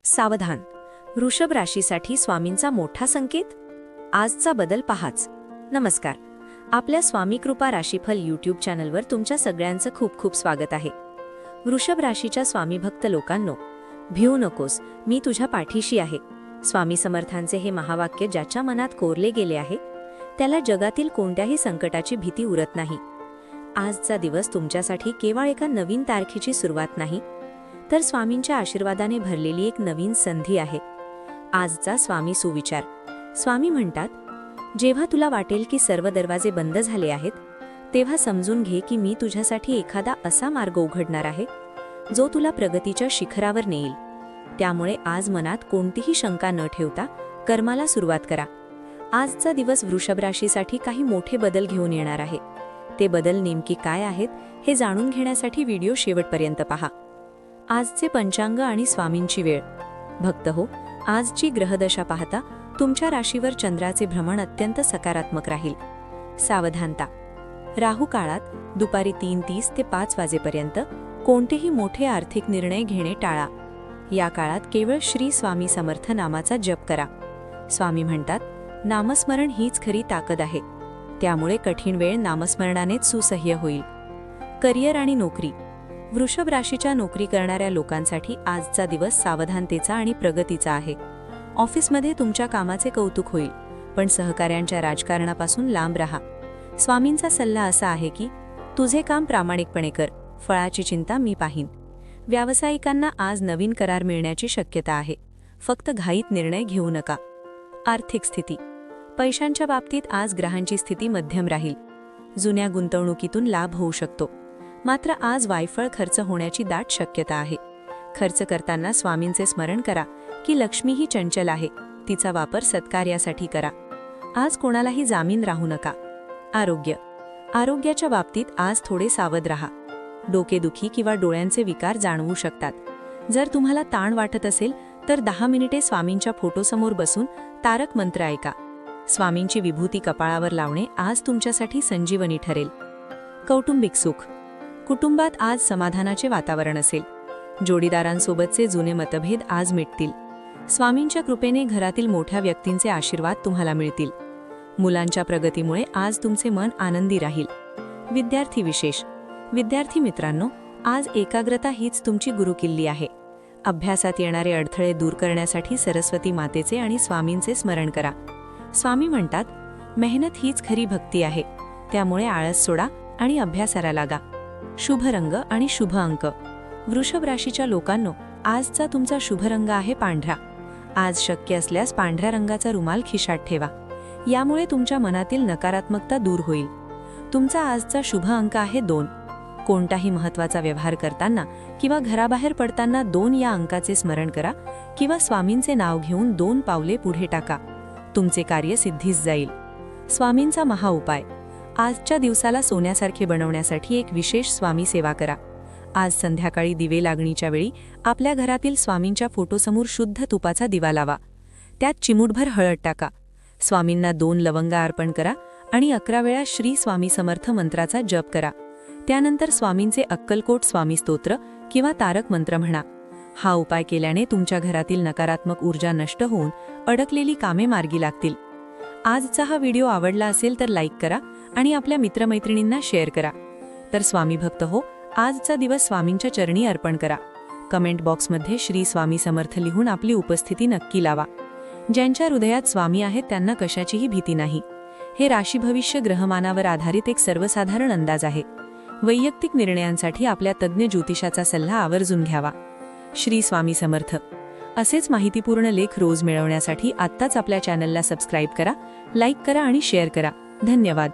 सावधान, वृषभ राशीसाठी स्वामींचा मोठा संकेत. आजचा बदल पहाच. नमस्कार, आपल्या स्वामी कृपा राशीफल यूट्यूब चॅनलवर तुमच्या सगळ्यांचं खूप खूप स्वागत आहे. वृषभ राशीच्या स्वामी भक्त लोकांनो, भिऊ नकोस, मी तुझ्या पाठीशी आहे. स्वामी समर्थांचे हे महावाक्य ज्याच्या मनात कोरले गेले आहे त्याला जगातील कोणत्याही संकटाची भीती उरत नाही. आजचा दिवस तुमच्यासाठी केवळ एका नवीन तारखेची सुरुवात नाही, तर स्वामींच्या आशीर्वादाने भरलेली एक नवीन संधी आहे. आजचा स्वामी सुविचार. स्वामी म्हणतात, जेव्हा तुला वाटेल की सर्व दरवाजे बंद झाले आहेत, तेव्हा समजून घे की मी तुझ्यासाठी एखादा असा मार्ग उघडणार आहे जो तुला प्रगतीच्या शिखरावर नेईल. त्यामुळे आज मनात कोणतीही शंका न ठेवता कर्माला सुरुवात करा. आजचा दिवस वृषभ राशीसाठी काही मोठे बदल घेऊन येणार आहे. ते बदल नेमकी काय आहेत हे जाणून घेण्यासाठी व्हिडिओ शेवटपर्यंत पहा. आजचे पंचांग आणि स्वामींची वेळ. भक्त हो, आजची ग्रहदशा पाहता तुमच्या राशीवर चंद्राचे भ्रमण अत्यंत सकारात्मक राहील. सावधानता. राहू काळात दुपारी 3:30 ते 5 वाजेपर्यंत कोणतेही मोठे आर्थिक निर्णय घेणे टाळा. या काळात केवळ श्री स्वामी समर्थ नामाचा जप करा. स्वामी म्हणतात, नामस्मरण हीच खरी ताकद आहे. त्यामुळे कठीण वेळ नामस्मरणानेच सुसह्य होईल. करिअर आणि नोकरी. वृषभ राशीच्या नोकरी करणाऱ्या लोकांसाठी आजचा दिवस सावधानतेचा आणि प्रगतीचा आहे. ऑफिसमध्ये तुमच्या कामाचे कौतुक होईल, पण सहकाऱ्यांच्या राजकारणापासून लांब राहा. स्वामींचा सल्ला असा आहे की तुझे काम प्रामाणिकपणे कर, फळाची चिंता मी पाहीन. व्यावसायिकांना आज नवीन करार मिळण्याची शक्यता आहे. फक्त घाईत निर्णय घेऊ नका. आर्थिक स्थिती. पैशांच्या बाबतीत आज ग्रहांची स्थिती मध्यम राहील. जुन्या गुंतवणुकीतून लाभ होऊ शकतो, मात्र आज वायफळ खर्च होण्याची दाट शक्यता आहे. खर्च करताना स्वामींचे स्मरण करा की लक्ष्मी ही चंचल आहे, तिचा वापर सत्कार्यासाठी करा. आज कोणालाही जामीन राहू नका. आरोग्य. आरोग्याच्या बाबतीत आज थोडे सावध राहा. डोकेदुखी किंवा डोळ्यांचे विकार जाणवू शकतात. जर तुम्हाला ताण वाटत असेल तर 10 मिनिटे स्वामींच्या फोटोसमोर बसून तारक मंत्र ऐका. स्वामींची विभूती कपाळावर लावणे आज तुमच्यासाठी संजीवनी ठरेल. कौटुंबिक सुख. कुटुंबात आज समाधानाचे वातावरण असेल. जोडीदारांसोबतचे जुने मतभेद आज मिटतील. स्वामींच्या कृपेने घरातील मोठ्या व्यक्तींचे आशीर्वाद तुम्हाला मिळतील. मुलांच्या प्रगतीमुळे आज तुमचे मन आनंदी राहील. विद्यार्थी विशेष. विद्यार्थी मित्रांनो, आज एकाग्रता हीच तुमची गुरुकिल्ली आहे. अभ्यासात येणारे अडथळे दूर करण्यासाठी सरस्वती मातेचे आणि स्वामींचे स्मरण करा. स्वामी म्हणतात, मेहनत हीच खरी भक्ती आहे. त्यामुळे आळस सोडा आणि अभ्यासाला लागा. शुभ रंग आणि शुभ अंक. वृषभ राशीच्या लोकांनो, आजचा तुमचा शुभ रंग आहे पांढरा. आज शक्य असल्यास पांढऱ्या रंगाचा रुमाल खिशात ठेवा. यामुळे तुमच्या मनातील नकारात्मकता दूर होईल. तुमचा आजचा शुभ अंक आहे 2. कोणताही महत्त्वाचा व्यवहार करताना किंवा घराबाहेर पडताना 2 या अंकाचे स्मरण करा किंवा स्वामींचे नाव घेऊन 2 पावले पुढे टाका. तुमचे कार्य सिद्धीस जाईल. स्वामींचा महाउपाय. आजच्या दिवसाला सोन्यासारखे बनवण्यासाठी एक विशेष स्वामी सेवा करा. आज संध्याकाळी दिवे लागणीच्या वेळी आपल्या घरातील स्वामींच्या फोटोसमोर शुद्ध तुपाचा दिवा लावा. त्यात चिमूटभर हळद टाका. स्वामींना 2 लवंगा अर्पण करा आणि 11 वेळा श्री स्वामी समर्थ मंत्राचा जप करा. त्यानंतर स्वामींचे अक्कलकोट स्वामी स्तोत्र किंवा तारक मंत्र म्हणा. हा उपाय केल्याने तुमच्या घरातील नकारात्मक ऊर्जा नष्ट होऊन अडकलेली कामे मार्गी लागतील. आजचा हा व्हिडिओ आवडला असेल तर लाईक करा आणि आपल्या मित्रमैत्रिणींना शेअर करा. तर स्वामी भक्त हो, आजचा दिवस स्वामींच्या चरणी अर्पण करा. कमेंट बॉक्समध्ये श्री स्वामी समर्थ लिहून आपली उपस्थिती नक्की लावा. ज्यांच्या हृदयात स्वामी आहेत त्यांना कशाचीही भीती नाही. हे राशी भविष्य ग्रहमानावर आधारित एक सर्वसाधारण अंदाज आहे. वैयक्तिक निर्णयांसाठी आपल्या तज्ज्ञ ज्योतिषाचा सल्ला आवर्जून घ्यावा. श्री स्वामी समर्थ. असेच माहितीपूर्ण लेख रोज मिळवण्यासाठी आत्ताच आपल्या चॅनलला सबस्क्राईब करा, लाईक करा आणि शेअर करा. धन्यवाद.